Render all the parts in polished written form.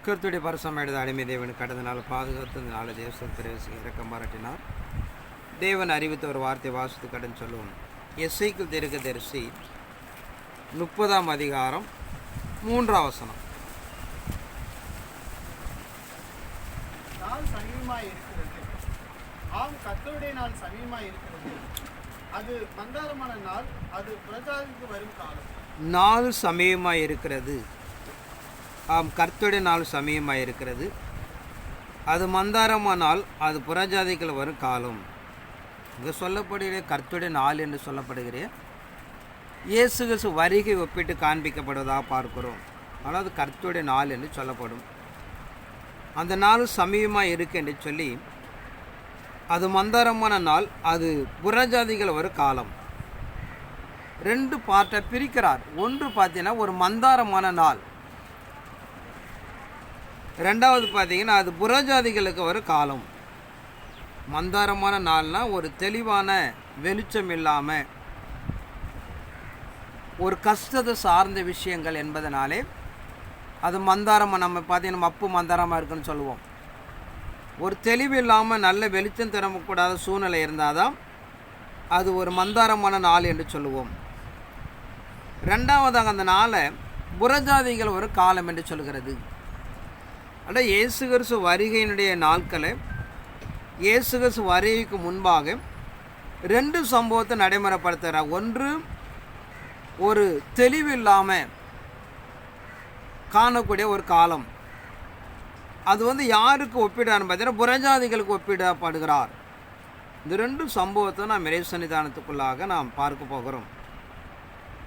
கர்த்தருடைய பரிசுத்தமான அடிமை தேவன் கடந்த நாள் பாதுகாத்து இந்த நாள் தேவசம் பிரவேசிக்க இறக்கம் பாராட்டினார். தேவன் அறிவித்த ஒரு வார்த்தை வாசித்து கடன் சொல்லுவோம். எசேக்கியேல் தீர்க்கதரிசி 30ஆம் அதிகாரம் 3ஆம் வசனம். நாள் சமீபமாய் இருக்கிறது, ஆம் கர்த்தருடைய நாள் சமீபமாய் இருக்கிறது, அது மந்தாரமான நாள், அது பிரஜாதிக்கு வரும் காலம். நாள் சமயமாய் இருக்கிறது, ஆம் கர்த்தருடைய நாள் சமயமாய் இருக்கிறது, அது மந்தாரமானால் அது புறஜாதிகள் வரும் காலம். இங்கே சொல்லப்படுகிற கர்த்தருடைய நாள் என்று சொல்லப்படுகிற இயேசு கிறிஸ்து வருகை ஒப்பிட்டு காண்பிக்கப்படுவதாக பார்க்கிறோம். ஆனால் அது கர்த்தருடைய நாள் என்று சொல்லப்படும். அந்த நாள் சமயமாக இருக்கு என்று சொல்லி அது மந்தாரமான நாள், அது புறஜாதிகள் வரும் காலம். 2 பார்ட்டை பிரிக்கிறார். ஒன்று பார்த்தீங்கன்னா ஒரு மந்தாரமான நாள், ரெண்டாவது பார்த்தீங்கன்னா அது புறஜாதிகளுக்கு ஒரு காலம். மந்தாரமான நாள்னால் ஒரு தெளிவான வெளிச்சம் இல்லாமல் ஒரு கஷ்டத்தை சார்ந்த விஷயங்கள் என்பதனாலே அது மந்தாரமாக, நம்ம பார்த்தீங்கன்னா மப்பு மந்தாரமாக இருக்குன்னு சொல்லுவோம். ஒரு தெளிவு இல்லாமல் நல்ல வெளிச்சம் தரக்கூடாத சூழ்நிலை இருந்தால் தான் அது ஒரு மந்தாரமான நாள் என்று சொல்லுவோம். ரெண்டாவதாக அந்த நாளை புறஜாதிகள் ஒரு காலம் என்று சொல்கிறது. ஆனால் இயேசு கிறிஸ்து வருகையினுடைய நாட்களை, இயேசு கிறிஸ்து வருகைக்கு முன்பாக 2 சம்பவத்தை நடைமுறைப்படுத்துகிறார். ஒன்று, ஒரு தெளிவு இல்லாமல் காணக்கூடிய ஒரு காலம். அது யாருக்கு ஒப்பிடான்னு பார்த்தீங்கன்னா புறஜாதிகளுக்கு ஒப்பிடப்படுகிறார். இந்த 2 சம்பவத்தை நாம் இறை சன்னிதானத்துக்குள்ளாக நாம் பார்க்க போகிறோம்.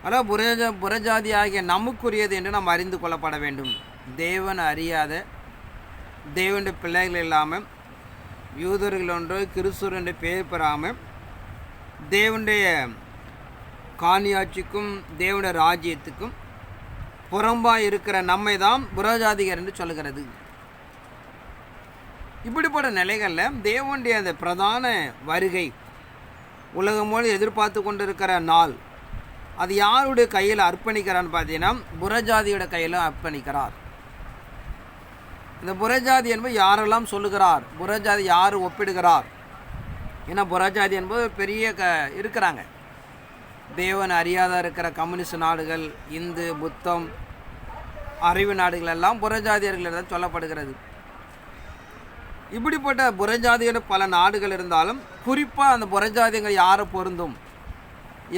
அதாவது புறஜாதி ஆகிய நமக்குரியது என்று நாம் அறிந்து கொள்ளப்பட வேண்டும். தேவன் அறியாத, தேவனுடைய பிள்ளைகள் இல்லாமல், யூதர்கள் ஒன்றோ கிறிஸ்துவர் என்று பெயர் பெறாமல், தேவனுடைய காணியாட்சிக்கும் தேவனுடைய ராஜ்யத்துக்கும் புறம்பாக இருக்கிற நம்மை தான் புறஜாதிகர் என்று சொல்கிறது. இப்படிப்பட்ட நிலைகளில் தேவனுடைய அந்த பிரதான வருகை உலகமோடு எதிர்பார்த்து கொண்டிருக்கிற நாள், அது யாருடைய கையில் அர்ப்பணிக்கிறான்னு பார்த்தீங்கன்னா புறஜாதியோட கையில் அர்ப்பணிக்கிறார். இந்த புறஜாதி என்பது யாரெல்லாம் சொல்லுகிறார், புறஜாதி யார் ஒப்பிடுகிறார்? ஏன்னா புறஜாதி என்பது பெரிய இருக்கிறாங்க. தேவன் அறியாத இருக்கிற கம்யூனிஸ்ட் நாடுகள், இந்து புத்தம் அறிவு நாடுகள் எல்லாம் புறஜாதியர்கள் தான் சொல்லப்படுகிறது. இப்படிப்பட்ட புறஜாதியோட பல நாடுகள் இருந்தாலும் குறிப்பாக அந்த புறஜாதிகள் யாரை பொருந்தும்,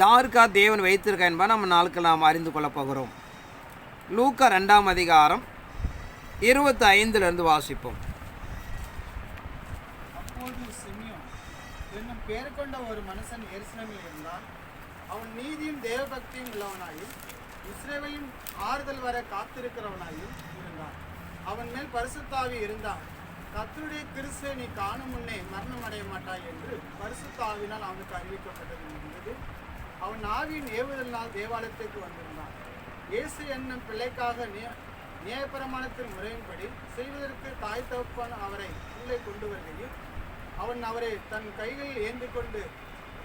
யாருக்காக தேவன் வைத்திருக்க என்பதை நம்ம நாளுக்கு நாம் அறிந்து கொள்ள போகிறோம். லூக்கா 2ஆம் அதிகாரம் 25 வாசிப்போம். அப்போது சிமியோன் என்னும் பெயர் கொண்ட ஒரு மனுஷன் எருசலேமில் இருந்தான். அவன் நீதியும் தேவபக்தியும் உள்ளவனாயும் இஸ்ரவேலின் ஆறுதல் வர காத்திருக்கிறவனாயும் இருந்தான். அவன் மேல் பரிசுத்த ஆவி இருந்தான். கர்த்தருடைய கிறிஸ்துவை நீ காணும் முன்னே மரணம் அடைய மாட்டாய் என்று பரிசுத்த ஆவியினால் அவனுக்கு அறிவிக்கப்பட்டது. அவன் ஆவியின் ஏவுதலினால் தேவாலயத்திற்கு வந்திருந்தான். இயேசு என்னும் பிள்ளைக்காக நியாயப்பிரமாணத்தின் முறையின்படி செய்வதற்கு தாய் தகப்பன் அவரை உள்ளே கொண்டு வருகையில் அவன் அவரை தன் கைகளில் ஏந்தி கொண்டு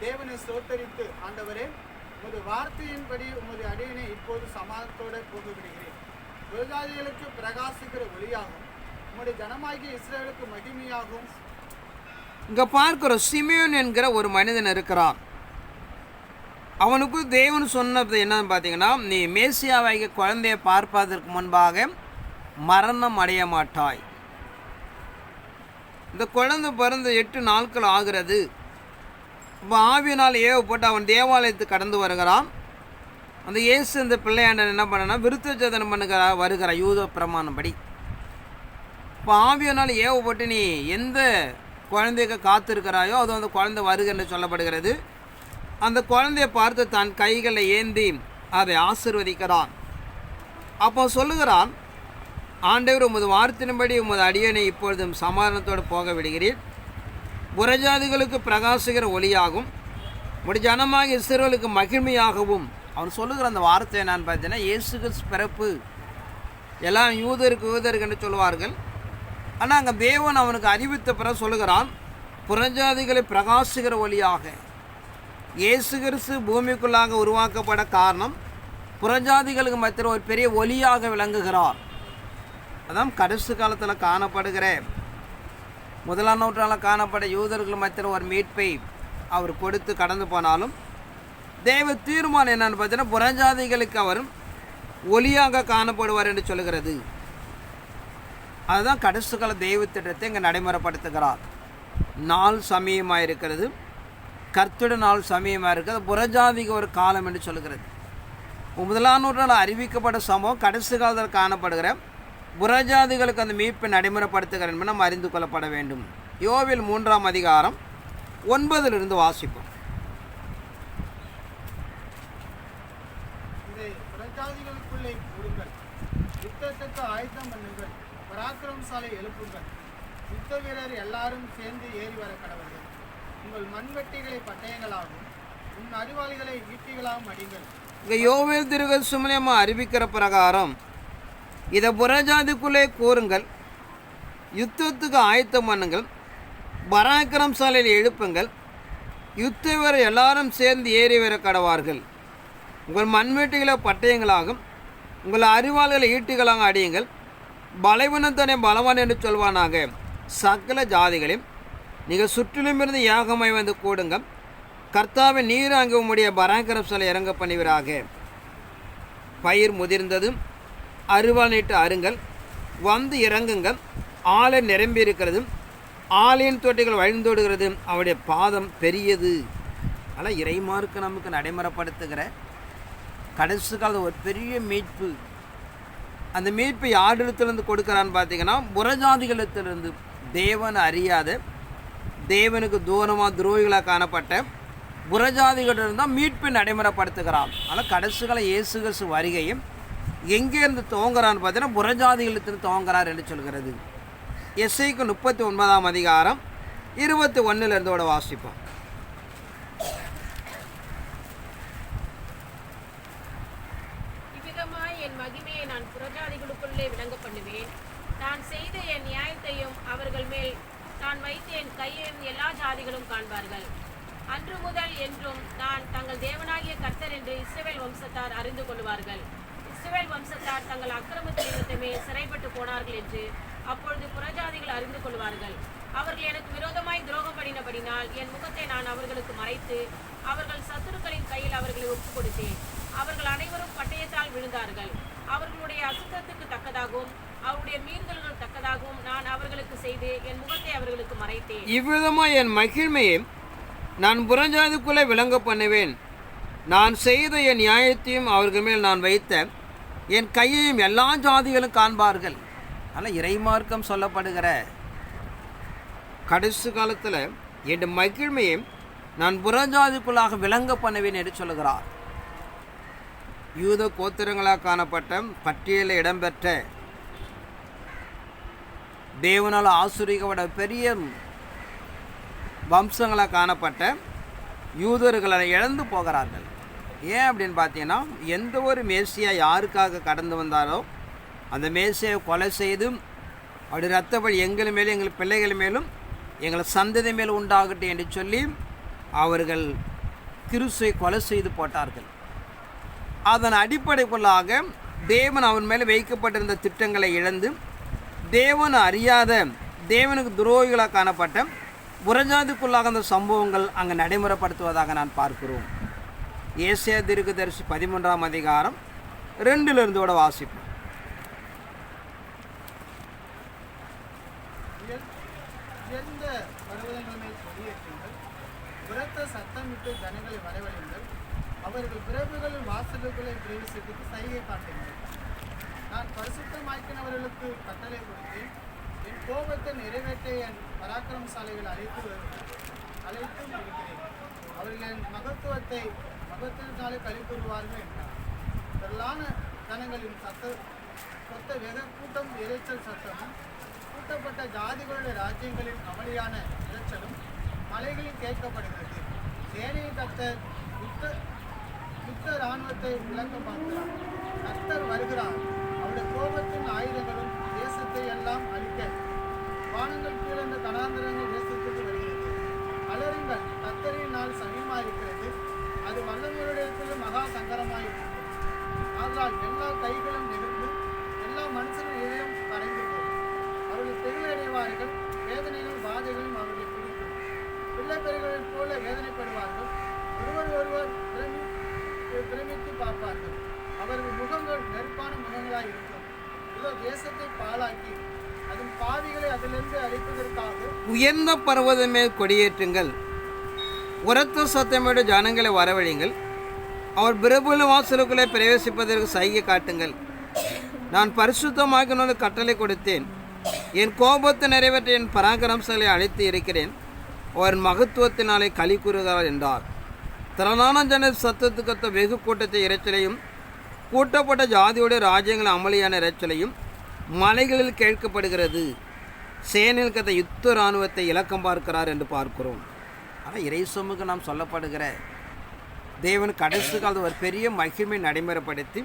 தேவனை ஸ்தோத்தரித்து, ஆண்டவரே, உமது வார்த்தையின்படி உமது அடியனை இப்போது சமாதானத்தோடு போக விடுகிறேன். புறஜாதிகளுக்கு பிரகாசிக்கிற ஒளியாகும், உம்முடைய ஜனமாகிய இஸ்ரவேலுக்கு மகிமையாகும். இங்கே பார்க்கிற சிமியோன் என்கிற ஒரு மனிதன் இருக்கிறான். அவனுக்கு தேவன் சொன்னது என்னன்னு பார்த்தீங்கன்னா, நீ மேசியாவாகிய குழந்தையை பார்ப்பதற்கு முன்பாக மரணம் அடைய மாட்டாய். இந்த குழந்தை பிறந்து 8 நாட்கள் ஆகிறது. இப்போ ஆவியினால் ஏவப்பட்டு அவன் தேவாலயத்துக்கு கடந்து வருகிறான். அந்த இயேசு இந்த பிள்ளையாண்டன் என்ன பண்ணனா விருத்த சேதனம் வருகிறான் யூத பிரமாணப்படி. இப்போ ஆவியினால் ஏவப்பட்டு நீ எந்த குழந்தைக்கு காத்திருக்கிறாயோ அது அந்த குழந்தை வருக என்று சொல்லப்படுகிறது. அந்த குழந்தையை பார்த்து தன் கைகளை ஏந்தி அதை ஆசீர்வதிக்கிறான். அப்போ சொல்லுகிறான், ஆண்டவர் உமது வார்த்தையின்படி உமது அடியனை இப்பொழுதும் சமாதானத்தோடு போக விடுகிறேன். புறஜாதிகளுக்கு பிரகாசிக்கிற ஒளியாகும், உடைய ஜனமாக இஸ்ரவேலுக்கு மகிமையாகவும். அவன் சொல்லுகிற அந்த வார்த்தை என்னன்னு பார்த்தீங்கன்னா, இயேசு கிறிஸ்து பிறப்பு எல்லாம் யூதருக்கு என்று சொல்லுவார்கள். ஆனால் அங்கே தேவன் அவனுக்கு அறிவித்த பிறகு சொல்லுகிறான், புறஜாதிகளை பிரகாசிக்கிற ஒளியாக. இயேசு கிறிஸ்து பூமிக்குள்ளாக உருவாக்கப்பட காரணம் புறஜாதிகளுக்கு மத்தியில் ஒரு பெரிய ஒளியாக விளங்குகிறார். அதான் கடைசி காலத்தில் காணப்படுகிற முதலாம் நூற்றாண்டில் காணப்பட யூதர்கள் மத்தியில் ஒரு மீட்பை அவர் கொடுத்து கடந்து போனாலும் தேவ தீர்மானம் என்னன்னு பார்த்தீங்கன்னா புறஜாதிகளுக்கு அவர் ஒளியாக காணப்படுவார் என்று சொல்கிறது. அதுதான் கடைசி கால தெய்வ திட்டத்தை இங்கே நடைமுறைப்படுத்துகிறார். நாள் சமயமாக இருக்கிறது, கர்த்தருடைய நாள் சமயமாக இருக்கிறது, புறஜாதிக்கு ஒரு காலம் என்று சொல்கிறது. முதலாம் நூற்றாண்டில் அறிவிக்கப்பட்ட சம்பவம் கடைசி காலத்தில் காணப்படுகிற புறஜாதிகளுக்கு அந்த மீட்பை நடைமுறைப்படுத்துகிற என்பதை நம்ம அறிந்து கொள்ளப்பட வேண்டும். யோவேல் 3ஆம் அதிகாரம் 9 வாசிப்போம். இதை புறஜாதிகளுக்குள்ளே கூறுங்கள், யுத்தத்துக்கு ஆயத்தம் பண்ணுங்கள், பராக்கிரமசாலை எழுப்புங்கள், யுத்த வீரர் எல்லாரும் சேர்ந்து ஏறி வர கடவர்கள். உங்கள் மண்வெட்டிகளை பட்டயங்களாகவும் உன் அறிவாளிகளை ஈட்டிகளாகவும் அடிங்கள். இங்கே யோவேல் தீர்க்கதரிசியமாக அறிவிக்கிற பிரகாரம் இதை புறஜாதிக்குள்ளே கூறுங்கள், யுத்தத்துக்கு ஆயத்தம் பண்ணுங்கள், பராக்கிரமசாலையில் எழுப்புங்கள், யுத்த வீரர் எல்லாரும் சேர்ந்து ஏறி வர கடவார்கள். உங்கள் மண்வெட்டிகளை பட்டயங்களாகும் உங்கள் அறிவாளிகளை ஈட்டிகளாக அடியுங்கள். பலவீனத்தனை பலவான் என்று சொல்வானாக. சகல ஜாதிகளையும் நீங்கள் சுற்றிலும் இருந்து யாகமாய் வந்து கூடுங்கள். கர்த்தாவின் நீர் அங்கே உம்முடைய பராக்கிரமசாலை இறங்க பண்ணுவீராக. பயிர் முதிர்ந்தது, அருவாள் நீட்டு அருங்கள், வந்து இறங்குங்கள். ஆலை நிரம்பி இருக்கிறது, ஆலையின் தொட்டிகள் வழிந்தோடுகிறது, அவருடைய பாதம் பெரியது. ஆனால் இறைமார்க்கு நமக்கு நடைமுறைப்படுத்துகிற கடைசி காலத்தில் ஒரு பெரிய மீட்பு. அந்த மீட்பை யாரிடத்திலிருந்து கொடுக்குறான்னு பார்த்தீங்கன்னா புறஜாதிகளிடத்திலிருந்து, தேவன் அறியாத தேவனுக்கு தூரமாக துரோகிகளாக காணப்பட்ட புறஜாதிகளிடம் தான் மீட்பை நடைமுறைப்படுத்துகிறான். ஆனால் கடைசி கால இயேசு கிறிஸ்து வருகையும் எங்கேருந்து துவங்குறான்னு பார்த்தீங்கன்னா புறஜாதிகளிடத்திலிருந்து துவங்குறார் என்று சொல்கிறது. எஸ்ஐக்கு 39ஆம் அதிகாரம் 21 வாசிப்போம். இவ்விதமாய் என் மகிமையை நான் புறஜாதிகளுக்குள்ளே விளங்க பண்ணுவேன். நான் செய்த என் நியாயத்தையும் அவர்கள் மேல் நான் வைத்த என் கையையும் எல்லா ஜாதிகளும் காண்பார்கள். அன்று முதல் என்றும் நான் தங்கள் தேவனாகிய கர்த்தர் என்று இஸ்ரவேல் வம்சத்தார் அறிந்து கொள்வார்கள். இஸ்ரவேல் வம்சத்தார் தங்கள் அக்கிரமத்தின் நிமித்தமே சிறைப்பட்டு போனார்கள் என்று அப்பொழுது புறஜாதிகள் அறிந்து கொள்வார்கள். அவர்கள் எனக்கு விரோதமாய் துரோகம் பண்ணினபடினால் என் முகத்தை நான் அவர்களுக்கு மறைத்து அவர்கள் சத்துருக்களின் கையில் அவர்களை ஒப்புக் கொடுத்தேன். அவர்கள் அனைவரும் பட்டயத்தால் விழுந்தார்கள். அவர்களுடைய அசுத்தத்துக்கு தக்கதாகவும் அவருடைய மீறுதல்கள் தக்கதாகவும் நான் அவர்களுக்கு செய்து என் முகத்தை அவர்களுக்கு மறைத்தேன். இவ்விதமாக என் மகிழ்மையை நான் புறஜாதிக்குள்ளே விளங்க பண்ணுவேன். நான் செய்த என் நியாயத்தையும் அவர்கள் மேல் நான் வைத்த என் கையையும் எல்லா ஜாதிகளும் காண்பார்கள். ஆனால் இறைமார்க்கம் சொல்லப்படுகிற கடைசி காலத்தில் என் மகிழ்மையை நான் புறஜாதிக்குள்ளாக விளங்க பண்ணுவேன் என்று சொல்லுகிறார். யூத கோத்திரங்களாக காணப்பட்ட பட்டியலில் இடம்பெற்ற தேவனால் ஆசிரியப்பட பெரிய வம்சங்களாக காணப்பட்ட யூதர்களை இழந்து போகிறார்கள். ஏன் அப்படின்னு பார்த்தீங்கன்னா எந்த ஒரு மேசியா யாருக்காக கடந்து வந்தாரோ அந்த மேசியை கொலை செய்து அப்படி இரத்தப்படி எங்கள் மேலும் எங்கள் பிள்ளைகள் மேலும் எங்கள் சந்ததி மேலும் உண்டாகட்டும் என்று சொல்லி அவர்கள் கிறிஸ்துவை கொலை செய்து போட்டார்கள். அதன் அடிப்படைக்குள்ளாக தேவன் அவன் மேலே வைக்கப்பட்டிருந்த திட்டங்களை இழந்து தேவன் அறியாத தேவனுக்கு துரோகிகளாக காணப்பட்ட புறஜாதிக்குள்ளாக அந்த சம்பவங்கள் அங்கே நடைமுறைப்படுத்துவதாக நான் பார்க்கிறோம். ஏசாயா தீர்க்கதரிசி 13ஆம் அதிகாரம் 2 வாசிப்போம். உயர்ந்த பர்வதங்கள் மேல் கொடியேற்றுங்கள், உரத்த சத்தமிட்டு ஜனங்களை வரவழையுங்கள், அவர்கள் பிரபுகளின் வாசல்களை பிரவேசித்து சைகை காட்டுங்கள். நான் பரிசுத்தமாக்கினவர்களுக்கு கட்டளை கொடுத்தேன், என் கோபத்தை நிறைவேற்ற என் பராக்கிரமசாலைகள் அழைத்தும் இருக்கிறேன். அவர்கள் என் மகத்துவத்தினாலே கழித்துருவார்கள் என்றார். திரளான ஜனங்களின் கொத்த வெக கூட்டம் இரைச்சல் சத்தமும் கூட்டப்பட்ட ஜாதிகளுடைய ராஜ்யங்களின் அமளியான இரைச்சலும் மலைகளில் கேட்கப்படுகிறது. சேனையின் கர்த்தர் யுத்த இராணுவத்தை விளக்க பார்க்கிறார். கர்த்தர் வருகிறார், அவருடைய கோபத்தின் ஆயுதங்களும் தேசத்தை எல்லாம் அழிக்க. வானங்கள் கீழந்த கடாந்திரங்கள் தேசத்துக்கு வருகிறது. அலருங்கள், கர்த்தரின் நாள் சமயமாயிருக்கிறது, அது வல்லவருடைய மகா சங்கரமாயிருக்கிறது. ஆனால் எல்லா கைகளும் நெகிழ்ந்து எல்லா மனுஷனும் இதயம் கரைந்து பிள்ளைகளைப் போல வேதனைப்படுவார்கள். ஒருவர் பிரமித்து பார்ப்பார்கள். அவர்கள் முகங்கள் நெருப்பான முகங்களாய் இருக்கும். இதோ தேசத்தை பாழாக்கி அதன் பாவிகளை அதிலிருந்து அழிப்பதற்காக உயர்ந்த பர்வதமே கொடியேற்றுங்கள், உரத்த சத்தமிட ஜனங்களை வரவழைங்கள், அவர் பிரபுல வாசலுக்குள்ளே பிரவேசிப்பதற்கு சைகை காட்டுங்கள். நான் பரிசுத்தமாக்கினோடு கட்டளை கொடுத்தேன், என் கோபத்தை நிறைவேற்ற என் பராக்கிரமங்களை அழைத்து இருக்கிறேன், அவர் மகத்துவத்தினாலே களி கூறுகிறார் என்றார். திரளான ஜன சத்தத்துக்கத்த வெகு கூட்டத்தை இறைச்சலையும் கூட்டப்பட்ட ஜாதியோட ராஜ்யங்கள் அமளியான இறைச்சலையும் மலைகளில் கேட்கப்படுகிறது. சேனையில் கத்த யுத்த இராணுவத்தை இலக்கம் பார்க்கிறார் என்று பார்க்கிறோம். ஆனால் இறைசமுக்கு நாம் சொல்லப்படுகிற தேவன் கடைசி காலத்தில் ஒரு பெரிய மகிமை நடைமுறைப்படுத்தி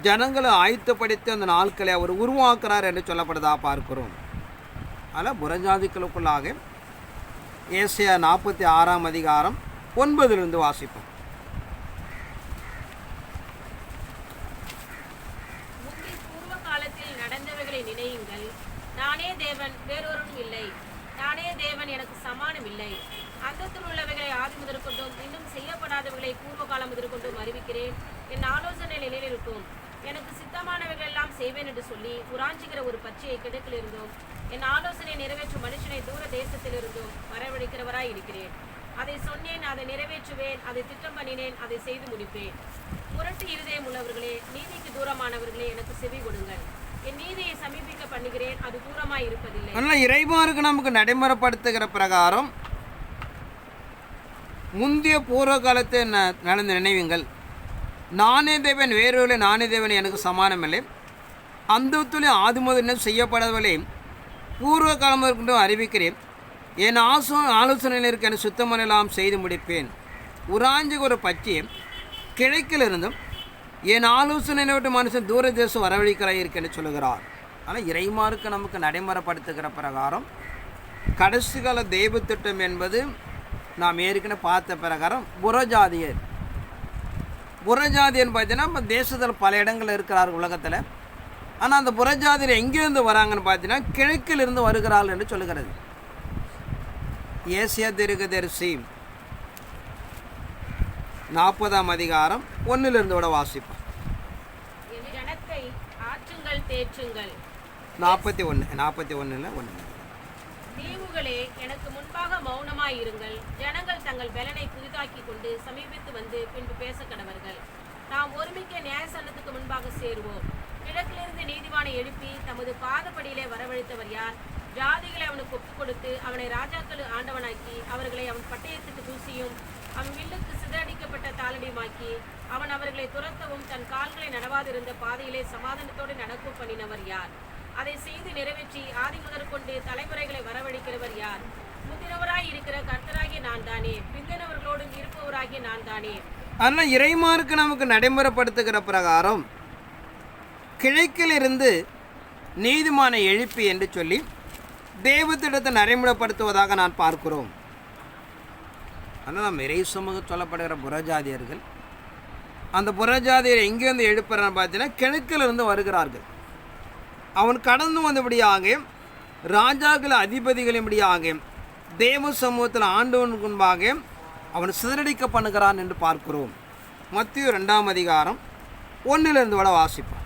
ஜனங்களை ஆயத்தப்படுத்தி அந்த நாட்களை அவர் உருவாக்குறார் என்று சொல்லப்படுதா பார்க்கிறோம். அதில் புறஜாதிகளுக்குள்ளாக ஏசாயா 46 அதிகாரம் 9 வாசிப்போம். பூர்வ காலத்தில் நடந்தவைகளை நினையுங்கள். நானே தேவன், வேறொரும் இல்லை. நானே தேவன், எனக்கு சமானம் இல்லை. அந்தத்தில் உள்ளவைகளை ஆதி முதற்கொண்டும் இன்னும் செய்யப்படாதவைகளை பூர்வ காலம் முதற்கொண்டும் அறிவிக்கிறேன். என் ஆலோசனை நிலையிலிருக்கும். எனக்கு சித்தமானவைகள் எல்லாம் செய்வேன் என்று சொல்லி உராஞ்சுகிற ஒரு பச்சையை கிடக்கிலிருந்தும் என் ஆலோசனை நிறைவேற்றும் மனுஷனை தூர தேசத்திலிருந்தும் வரவழைக்கிறவராய் இருக்கிறேன். அதை சொன்னேன், அதை நிறைவேற்றுவேன், அதை திட்டம் பண்ணினேன், அதை செய்து முடிப்பேன். முரட்டு இருதயம் உள்ளவர்களே, நீதிக்கு தூரமானவர்களே, எனக்கு செவி கொடுங்கள். என் நீதியை சமீபிக்க பண்ணுகிறேன், அது தூரமாய் இருப்பதில்லை. ஆனால் இறைவாருக்கு நமக்கு நடைமுறைப்படுத்துகிற பிரகாரம் முந்தைய பூர்வ காலத்தை நடந்து நினைவுங்கள். நானே தேவன், வேறொரு நானே தேவன், எனக்கு சமானமில்லை. அந்த ஆதி முதல் செய்யப்படவில்லை பூர்வ காலம் இருக்கின்றும் அறிவிக்கிறேன். என் ஆலோசனையில் இருக்க என் சுத்தமெல்லாம் செய்து முடிப்பேன். உராஞ்சுக்கு ஒரு பச்சையை கிழக்கிலிருந்தும் என் ஆலோசனை விட்டு மனுஷன் தூர தேசம் வரவழைக்கிறாய் இருக்கேன்னு சொல்லுகிறார். ஆனால் இறைமாருக்கு நமக்கு நடைமுறைப்படுத்துகிற பிரகாரம் கடைசி கால தெய்வ திட்டம் என்பது நாம் ஏற்கனவே பார்த்த பிரகாரம் புறஜாதியர் பார்த்தீங்கன்னா நம்ம தேசத்தில் பல இடங்கள் இருக்கிறார்கள் உலகத்தில். ஆனால் அந்த புறஜாதியர் எங்கேருந்து வராங்கன்னு பார்த்தீங்கன்னா கிழக்கிலிருந்து வருகிறார்கள் என்று சொல்லுகிறது. ஏசியா தீர்க்கதரிசி 40 அதிகாரம் 1 விட வாசிப்போம். ஜனத்தை ஆற்றுங்கள், தேற்றுங்கள். 41 தீவுகளே, எனக்கு முன்பாக மௌனமாய் இருங்கள். ஜனங்கள் தங்கள் பலனை புதிதாக்கி கொண்டு சமீபித்து வந்து பின்பு பேச கடவர்கள். நாம் ஒருமிக்க நியாயசன்னத்துக்கு முன்பாக சேருவோம். கிழக்கிலிருந்து நீதிவானை எழுப்பி தமது பாதப்படியிலே வரவழைத்தவர் யார்? ஜாதிகளை அவனுக்கு ஒப்புக் கொடுத்து அவனை ராஜாக்கள் ஆண்டவனாக்கி அவர்களை அவன் பட்டயத்துக்கு தூசியும் அவன் வில்லுக்கு சிதறடிக்கப்பட்ட தாளடியுமாக்கி அவன் அவர்களை துரத்தவும் தன் கால்களை நடவாதிருந்த பாதையிலே சமாதானத்தோடு நடக்கும் பண்ணினவர் யார்? அதை செய்து நிறைவேற்றி ஆதி முதற்கொண்டு தலைமுறைகளை வரவழைக்கிறவர் யார்? முந்தினவராய் இருக்கிற கர்த்தராகிய நான் தானே, பிந்தினவர்களோடும் இருப்பவராகிய நான் தானே. ஆனால் இறைமாருக்கு நமக்கு நடைமுறைப்படுத்துகிற பிரகாரம் கிழக்கிலிருந்து நீதிமானை எழுப்பி என்று சொல்லி தேவத்திடத்தை நடைமுறைப்படுத்துவதாக நான் பார்க்கிறோம். ஆனால் நம்ம இறை சமூகம் சொல்லப்படுகிற புறஜாதியர்கள், அந்த புறஜாதியர் எங்கேருந்து எழுப்புறான்னு பார்த்தீங்கன்னா கிழக்கிலிருந்து வருகிறார்கள். அவன் கடந்து வந்தபடியாக ராஜாக்கள் அதிபதிகளின்படியாக தேவ சமூகத்தில் ஆண்டவனுக்கு முன்பாக அவன் சிதறடிக்க பண்ணுகிறான் என்று பார்க்கிறோம். மத்தேயு 2 அதிகாரம் 1 விட வாசிப்பான்.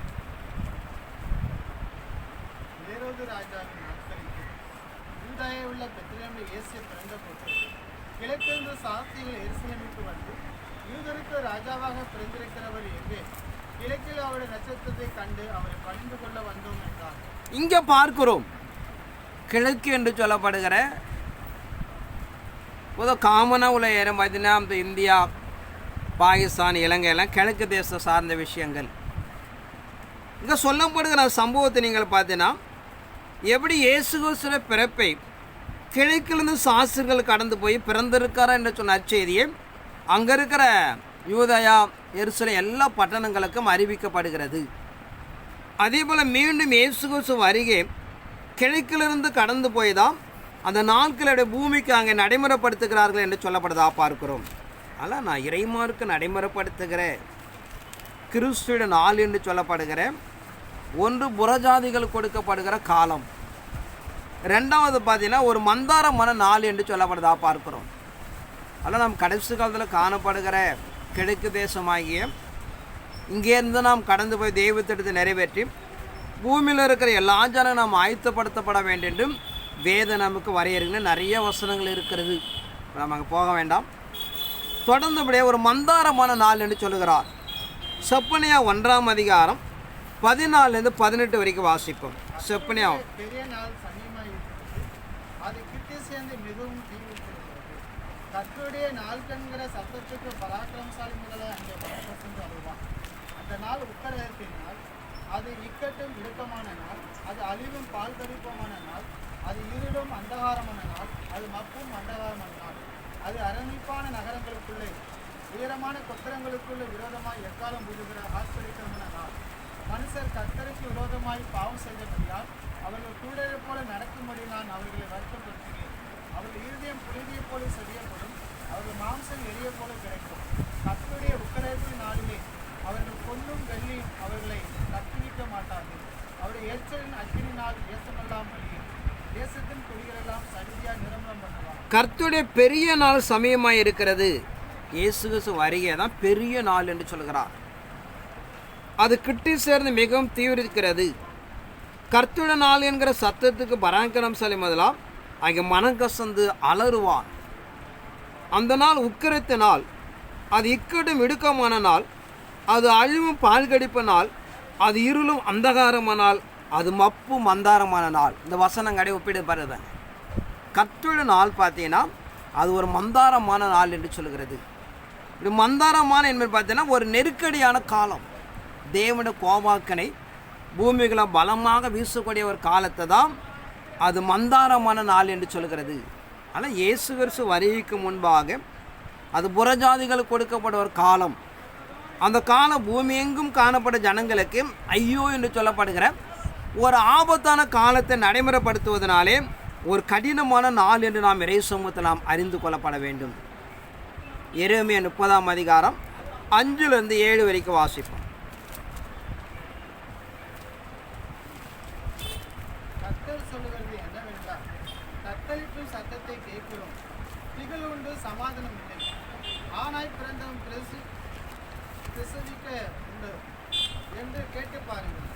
உள்ள பெத்லகேமில் இயேசு பிறந்தபோது கிழக்கிலிருந்து சாஸ்திரிகள் எருசலேமுக்கு வந்து, யூதருக்கு ராஜாவாக பிறந்திருக்கிறவர் எங்கே? கிழக்கில் அவருடைய நட்சத்திரத்தை கண்டு அவரை பணிந்து கொள்ள வந்தோம் என்றார். இங்கே பார்க்கிறோம், கிழக்கு என்று சொல்லப்படுகிற காமனாக உள்ள ஏறம் பார்த்தீங்கன்னா அந்த இந்தியா, பாகிஸ்தான், இலங்கையெல்லாம் கிழக்கு தேசம் சார்ந்த விஷயங்கள். இங்கே சொல்லப்படுகிற சம்பவத்தை நீங்கள் பார்த்தீங்கன்னா எப்படி இயேசு கிறிஸ்துவின் பிறப்பை கிழக்கிலிருந்து சாஸ்திரிகள் கடந்து போய் பிறந்திருக்காரா என்று சொன்ன அச்செய்தியை அங்கே இருக்கிற யூதயா, எருசலேம் எல்லா பட்டணங்களுக்கும் அறிவிக்கப்படுகிறது. அதே போல் மீண்டும் இயேசு கிறிஸ்து வருகை கிழக்கிலிருந்து கடந்து போய் தான் அந்த நாட்களுடைய பூமிக்கு அங்கே நடைமுறைப்படுத்துகிறார்கள் என்று சொல்லப்படுதா பார்க்கிறோம். ஆனால் நான் இறைமாருக்கு நடைமுறைப்படுத்துகிற கிறிஸ்துவின் நாள் என்று சொல்லப்படுகிற ஒன்று புறஜாதிகள் கொடுக்கப்படுகிற காலம், ரெண்டாவது பார்த்தீங்கன்னா ஒரு மந்தாரமான நாள் என்று சொல்லப்படுதா பார்க்கிறோம். அதனால் நாம் கடைசி காலத்தில் காணப்படுகிற கிழக்கு தேசமாகிய இங்கேருந்து நாம் கடந்து போய் தெய்வ திட்டத்தை நிறைவேற்றி பூமியில் இருக்கிற எல்லா ஜனங்களும் நாம் ஆயத்தப்படுத்தப்பட வேண்டும் என்றும் வேதம் நமக்கு வரையறுக்கிற நிறைய வசனங்கள் இருக்கிறது. நம்ம அங்கே போக வேண்டாம். தொடர்ந்துபடியே ஒரு மந்தாரமான நாள் என்று சொல்லுகிறார். செப்பனியா 1ஆம் அதிகாரம் 14 18 வரைக்கும் வாசிப்போம். செப்பனியா பெரிய நாள் சமயமாய் இருக்கிறது, அது கிட்டி சேர்ந்து மிகவும் தீவிரித்திருக்கிறது. கர்த்தருடைய நாள் கண்கிற சத்தத்துக்கு பராக்கிரமசாலி முதலாய் அங்கே பரவசம் வருவான். அந்த நாள் உக்கரத்தினால் அது இக்கட்டும் இடுக்கமான நாள், அது அழிவும் பால் கடிப்புமான நாள், அது இருளும் அந்தகாரமான நாள், அது மப்பும் அந்தகாரமான நாள், அது அரணிப்பான நகரங்களுக்குள்ளே உயரமான கொத்தரங்களுக்குள்ளே விரோதமாய் எக்காலம் புதுகிற ஆச்சரிக்கமான நாள். மனுஷர் கர்த்தருக்கு விரோதமாய் பாவம் செய்தபடியால் அவர்கள் கூடரை போல நடக்கும்படி நான் அவர்களை வருத்தப்படுத்துகிறேன். அவர்கள் இருதயம் புழுதியைப் போல செறியப்படும், அவர்கள் மாம்சம் எரிய போல கிடைக்கும். கர்த்தருடைய உக்கரத்தின் நாளிலே அவர்கள் பொன்னும் வெள்ளியும் அவர்களை தப்புவிக்க மாட்டார்கள். அவருடைய எரிச்சலின் அக்கினினால் தேசமெல்லாம் அழியும், தேசத்தின் குடிகளெல்லாம் சடிதியாக நிரம்பரம் பண்ணுவார். கர்த்தருடைய பெரிய நாள் சமயமாய் இருக்கிறது. இயேசு கிறிஸ்து வருகை தான் பெரிய நாள் என்று சொல்கிறார். அது கிட்டி சேர்ந்து மிகவும் தீவிரிக்கிறது. கர்த்தருடைய நாள் என்கிற சத்தத்துக்கு பராக்கிரமசாலி முதலாம் அங்கே மனம் கசந்து அலறுவான். அந்த நாள் உக்கிரத்த நாள், அது இக்கட்டும் இடுக்கமான நாள், அது அழிவும் பால் கடிப்பு நாள், அது இருளும் அந்தகாரமானால், அது மப்பு மந்தாரமான நாள். இந்த வசனங்களை ஒப்பிடு பாருங்க. கர்த்தருடைய நாள் பார்த்தீங்கன்னா அது ஒரு மந்தாரமான நாள் என்று சொல்கிறது. இது மந்தாரமான என்பது பார்த்தீங்கன்னா ஒரு நெருக்கடியான காலம். தேவனுடைய கோபாக்கனை பூமிகளை பலமாக வீசக்கூடிய ஒரு காலத்தை தான் அது மந்தாரமான நாள் என்று சொல்கிறது. ஆனால் இயேசு கிறிஸ்து வருகைக்கு முன்பாக அது புறஜாதிகளுக்கு கொடுக்கப்பட்ட ஒரு காலம். அந்த காலம் பூமி எங்கும் காணப்பட்ட ஜனங்களுக்கு ஐயோ என்று சொல்லப்படுகிற ஒரு ஆபத்தான காலத்தை நடைமுறைப்படுத்துவதனாலே ஒரு கடினமான நாள் என்று நாம் இறை சமூகத்தில் நாம் அறிந்து கொள்ளப்பட வேண்டும். எரேமியா 30ஆம் அதிகாரம் 5-7 வரைக்கும் வாசிப்போம். கர்த்தர் சொல்லுகிறது என்னவென்றால், தத்தளிப்பும் சத்தத்தை கேட்கிறோம், திகில் உண்டு சமாதானம் இல்லை. ஆனாய் பிறந்தவன் பிரசவிக்க உண்டு என்று கேட்டு பாருங்கள்.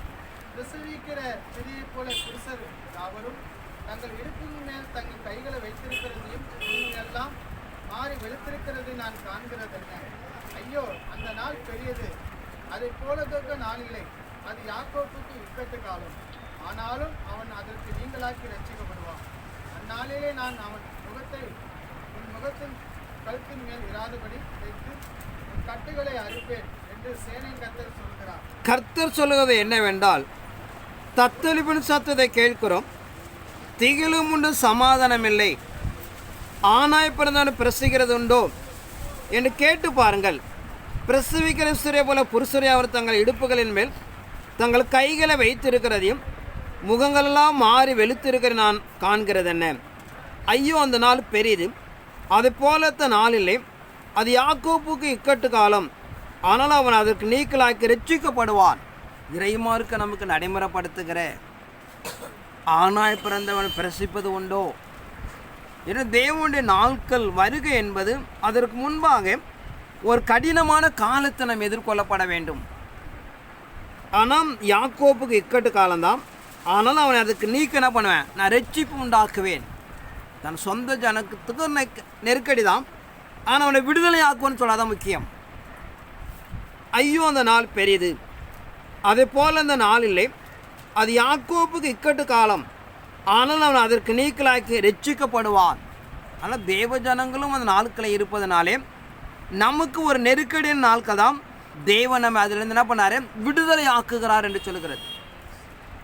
பிரசவிக்கிற ஸ்திரியைப் போல புருஷர் யாவரும் தங்கள் இடுப்பின் மேல் தங்கள் கைகளை வைத்திருக்கிறதையும் எல்லாம் மாறி வெளுத்திருக்கிறது நான் காண்கிறதென்ன. ஐயோ, அந்த நாள் பெரியது, அதை போலதொக்க நாளில்லை. அது யாக்கோப்புக்கு இக்கட்டு காலம், ஆனாலும் அவன் அதற்கு நீங்களாக்கி ரட்சிக்கப்படுவான். அந்நாளிலே நான் அவன் முகத்தை உன் முகத்தின் கழுத்தின் மேல் இராதபடி வைத்து உன் கட்டுகளை அறுப்பேன் என்று சேனையின் கர்த்தர் சொல்கிறார். கர்த்தர் சொல்லுவது என்னவென்றால், தத்தளிப்பின் சத்தத்தை கேட்கிறோம், திகிலும் உண்டு சமாதானம் இல்லை. ஆனாய் பிறந்தவன் பிரசவிக்கிறது உண்டோ என்று கேட்டு பாருங்கள். பிரசவிக்கிற ஸ்திரியை போல புருஷரை அவர் தங்கள் இடுப்புகளின் மேல் தங்கள் கைகளை வைத்திருக்கிறதையும் முகங்களெல்லாம் மாறி வெளுத்திருக்கிற நான் காண்கிறது என்ன. ஐயோ, அந்த நாள் பெரியது, அது போலத்த நாளில்லை. அது யாக்கோப்புக்கு இக்கட்டு காலம், ஆனால் அவன் அதற்கு நீக்கலாக்கி ரட்சிக்கப்படுவான். இறைமார்க்க நமக்கு நடைமுறைப்படுத்துகிற ஆனாய் பிறந்தவன் பிரசிப்பது உண்டோ என தேவனுடைய நாட்கள் வருகை என்பது அதற்கு முன்பாக ஒரு கடினமான காலத்தை நாம் எதிர்கொள்ளப்பட வேண்டும். ஆனால் யாக்கோப்புக்கு இக்கட்டு காலம்தான், ஆனால் அவனை அதுக்கு நீக்க என்ன பண்ணுவேன், நான் ரட்சிப்பு உண்டாக்குவேன். தன் சொந்த ஜனத்துக்கு நெருக்கடி தான், ஆனால் அவனை விடுதலை ஆக்குவேன்னு சொல்லாதான் முக்கியம். ஐயோ, அந்த நாள் பெரியது, அதே போல் அந்த நாள் இல்லை. அது யாக்கோப்புக்கு இக்கட்டு காலம், ஆனால் அவன் அதற்கு நீக்கலாக்கி ரட்சிக்கப்படுவான். ஆனால் தேவ ஜனங்களும் அந்த நாட்களை இருப்பதனாலே நமக்கு ஒரு நெருக்கடியின் நாட்கள் தான் தேவன் நம்ம அதிலிருந்து என்ன பண்ணார், விடுதலை ஆக்குகிறார் என்று சொல்கிறது.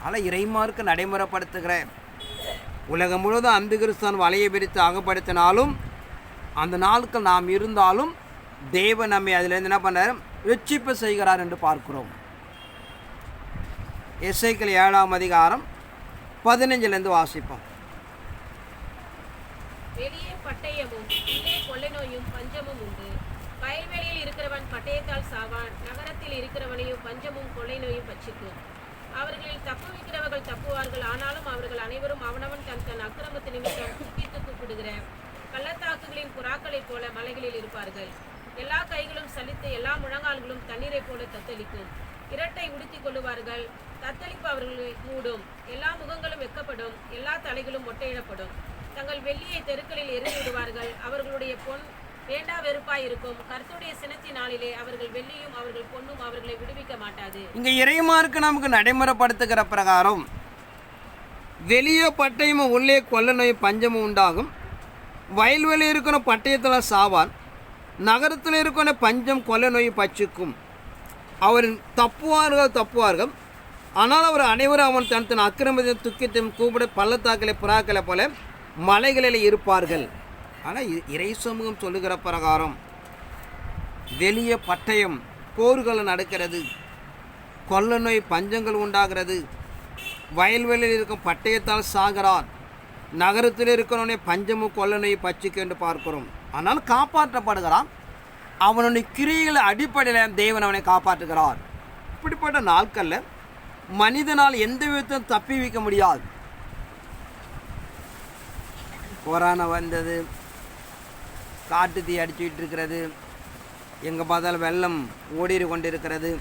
ஆனால் இறைமார்க்க நடைமுறைப்படுத்துகிற உலகம் முழுவதும் அந்த கிறிஸ்தான் வலையை பிரித்து அகப்படுத்தினாலும் அந்த நாட்கள் நாம் இருந்தாலும் தேவன் நம்மை அதிலிருந்து என்ன பண்ணார், ரட்சிப்பு செய்கிறார் என்று பார்க்கிறோம். எசேக்கியேல் 7ஆம் அதிகாரம் 15 வாசிப்போம். வெளியே பட்டயமும் உள்ளே கொள்ளை நோயும் பஞ்சமும் உண்டு. வயல்வெளியில் இருக்கிறவன் பட்டயத்தால் சாவான், நகரத்தில் இருக்கிறவனையும் பஞ்சமும் கொள்ளை நோயும் பட்சிக்கும். அவர்களில் தப்புவிக்கிறவர்கள் தப்புவார்கள். ஆனாலும் அவர்கள் அனைவரும் அவனவன் தன் தன் அக்கிரமத்து நிமித்தம் துக்கித்து கூப்பிடுகிற பள்ளத்தாக்குகளின் புறாக்களைப் போல மலைகளில் இருப்பார்கள். எல்லா கைகளும் சலித்து எல்லா முழங்கால்களும் தண்ணீரைப் போல தத்தளிக்கும். இரட்டை உடுத்திக் கொள்ளுவார்கள். தத்தளிப்பு அவர்களை மூடும். எல்லா முகங்களும் வெட்கப்படும். எல்லா தலைகளும் மொட்டையிடப்படும். தங்கள் வெள்ளியை தெருக்களில் எரிந்து விடுவார்கள். அவர்களுடைய பொன் வேண்டா வெறுப்பாய் இருக்கும். கர்த்தருடைய சினத்தின் நாளிலே அவர்கள் வெள்ளியும் அவர்கள் பொன்னும் அவர்களை விடுவிக்க மாட்டாது. இங்கே இறைமார்க்கு நமக்கு நடைமுறைப்படுத்துகிற பிரகாரம் வெளியே பட்டயமும் உள்ளே கொள்ள நோய் பஞ்சமும் உண்டாகும். வயல்வெளி இருக்கிற பட்டயத்தில் சாவான். நகரத்தில் இருக்கிற பஞ்சம் கொள்ள நோய் பச்சிக்கும். அவர் தப்புவார்கள். ஆனால் அவர் அனைவரும் அவன் தன் தன் அக்கிரமத்தையும் துக்கித்தையும் கூப்பிட பள்ளத்தாக்களை புறாக்களை போல மலைகளில் இருப்பார்கள். ஆனால் இறை சமூகம் சொல்லுகிற பிரகாரம் வெளியே பட்டயம் போர்கள் நடக்கிறது, கொள்ள நோய் பஞ்சங்கள் உண்டாகிறது, வயல்வெளியில் இருக்கும் பட்டயத்தால் சாகிறான், நகரத்தில் இருக்கிறவனே பஞ்சமும் கொள்ள நோய் பச்சிக்கு என்று பார்க்கிறோம். ஆனால் காப்பாற்றப்படுகிறான். அவனுடைய கிரியைகள் அடிப்படையில் தேவன் அவனை காப்பாற்றுகிறார். இப்படிப்பட்ட நாட்களில் மனிதனால் எந்த விதத்தையும் தப்பி வைக்க முடியாது. கொரோனா வந்தது, காட்டு தீ அடிச்சுக்கிட்டு இருக்கிறது, எங்கே பார்த்தாலும் வெள்ளம் ஓடிடு கொண்டிருக்கிறது.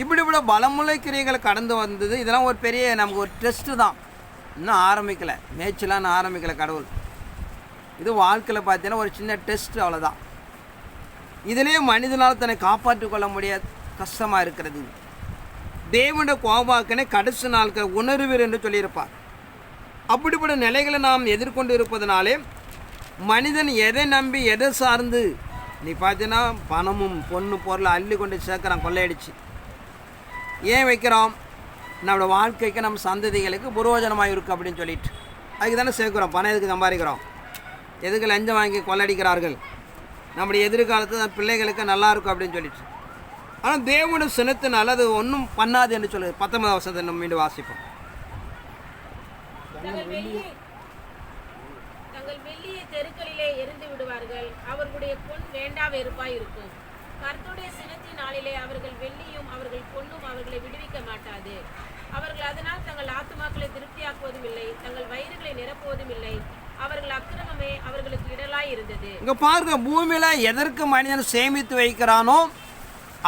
இப்படிப்பட்ட பலமுள்ள கிரியைகள் கடந்து வந்தது. இதெல்லாம் ஒரு பெரிய நமக்கு ஒரு டெஸ்ட்டு தான். இன்னும் ஆரம்பிக்கலை, மேய்ச்சலான்னு ஆரம்பிக்கலை கடவுள். இது வாழ்க்கையில் பார்த்தீங்கன்னா ஒரு சின்ன டெஸ்ட், அவ்வளோதான். இதிலே மனிதனால் தன்னை காப்பாற்றி கொள்ள முடியாது, கஷ்டமாக இருக்கிறது. தேவனுடைய கோபாக்கனை கடைசி நாட்கள் உணர்வீர் என்று சொல்லியிருப்பார். அப்படிப்பட்ட நிலைகளை நாம் எதிர்கொண்டு இருப்பதனாலே மனிதன் எதை நம்பி எதை சார்ந்து நீ பார்த்தீங்கன்னா பணமும் பொண்ணு பொருளை அள்ளி கொண்டு சேர்க்குறான், கொள்ளையடிச்சு. ஏன் வைக்கிறோம்? நம்மளோட வாழ்க்கைக்கு நம்ம சந்ததிகளுக்கு புரோஜனமாக இருக்குது அப்படின்னு சொல்லிட்டு அதுக்கு தானே சேர்க்குறோம். பணம் எதுக்கு சம்பாதிக்கிறோம்? எதுக்கு லஞ்சம் வாங்கி கொள்ளடிக்கிறார்கள்? நம்முடைய எதிர்காலத்து பிள்ளைகளுக்கு நல்லா இருக்கும் அப்படின்னு சொல்லிட்டு. ஆனால் தேவனுடைய சினத்தினால் அது ஒன்றும் பண்ணாது என்று சொல்லுது. 19 வருஷத்தை நம்ம மீண்டும் வாசிப்போம். தங்கள் வெள்ளியை தெருக்களிலே எரிந்து விடுவார்கள். அவர்களுடைய பொன் வேண்டா வெறுப்பாய் இருக்கும். கர்த்தருடைய சினத்தின் நாளிலே அவர்கள் வெள்ளியும் அவர்கள் பொன்னும் அவர்களை விடுவிக்க மாட்டாது. அவர்கள் அதனால் தங்கள் ஆத்துமாக்களை திருப்தியாக்குவதும் இல்லை, தங்கள் வயிறுகளை நிரப்புவதும் இல்லை. அவர்கள் அக்கிரமமே அவர்களுக்கு இடலாய் இருந்தது. இங்க பாருங்க, பூமியில எதற்கு மனிதன் சேமித்து வைக்கிறானோ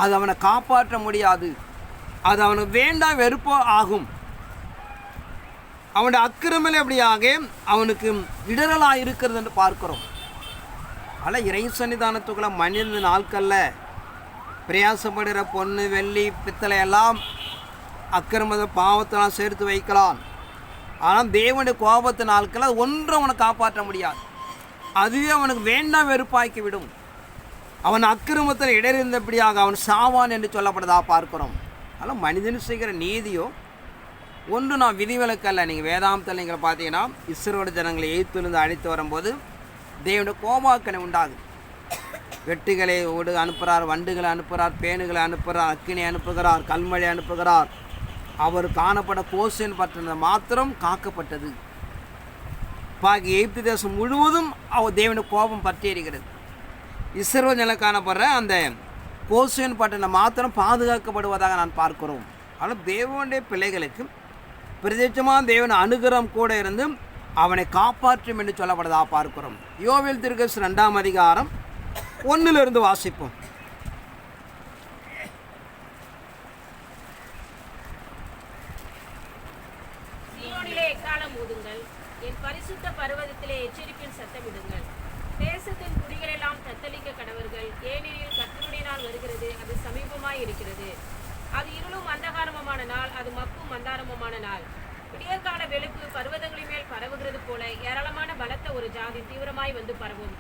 அது அவனை காப்பாற்ற முடியாது. அது அவனுக்கு வேண்டாம் வெறுப்போ ஆகும். அவனுடைய அக்கிரமலை அப்படியாக அவனுக்கு இடரலாக இருக்கிறது என்று பார்க்கிறோம். ஆனால் இறை சன்னிதானத்துக்குள்ள மனித நாட்களில் பிரயாசப்படுகிற பொண்ணு வெள்ளி பித்தளை எல்லாம் அக்கிரமத பாவத்தெல்லாம் சேர்த்து வைக்கலாம். ஆனால் தேவனுடைய கோபத்து நாட்களில் ஒன்றும் அவனை காப்பாற்ற முடியாது. அதுவே அவனுக்கு வேண்டாம் வெறுப்பாக்கி விடும். அவன் அக்கிரமத்தில் இடறிந்தபடியாக அவன் சாவான் என்று சொல்லப்படுறதா பார்க்கிறோம். அதனால் மனிதன் செய்கிற நீதியோ ஒன்று நான் விதிவிலக்கல்ல. நீங்கள் வேதாந்தத்தில் நீங்கள் பார்த்தீங்கன்னா இஸ்ரவேல் ஜனங்களை எய்த்திலிருந்து அழைத்து வரும்போது தேவனுடைய கோபாக்கனை உண்டாகுது. வெட்டுகளை அனுப்புகிறார், வண்டுகளை அனுப்புகிறார், பேணுகளை அனுப்புகிறார், அக்கினி அனுப்புகிறார், கல்மழை அனுப்புகிறார். அவர் காணப்பட கோசேன் பட்டணம் மாத்திரம் காக்கப்பட்டது. பாக்கி எகிப்து தேசம் முழுவதும் அவர் தேவனுடைய கோபம் பற்றி எறிகிறது. இஸ்ரவேல் நிலை காணப்படுற அந்த கோசேன் பட்டணம் மாத்திரம் பாதுகாக்கப்படுவதாக நான் பார்க்கிறோம். ஆனால் தேவனுடைய பிள்ளைகளுக்கு பிரத்யட்சமாக தேவன் அனுகிரகம் கூட இருந்து அவனை காப்பாற்றும் என்று சொல்லப்படுதா பார்க்கிறோம். யோவேல் தீர்க்கதரிசி 2ஆம் அதிகாரம் 1 வாசிப்போம். சீயோனிலே எக்காளம் ஊதுங்கள், என் பரிசுத்த பர்வதத்திலே எச்சரிப்பின் சத்தமிடுங்கள். தேசத்தின் குடிகளெல்லாம் தத்தளிக்க கடவர்கள். ஏனெனில் கர்த்தருடைய நாள் வருகிறது, அது சமீபமாய் இருக்கிறது. அது இருளும் அந்தகாரமுமான நாள், அது மப்பும் மந்தாரமுமான நாள். விடியற்கால வெளுப்பு பர்வதங்களின் மேல் பரவுகிறது போல ஏராளமான பலத்த ஒரு ஜாதி தீவிரமாய் வந்து பரவும்.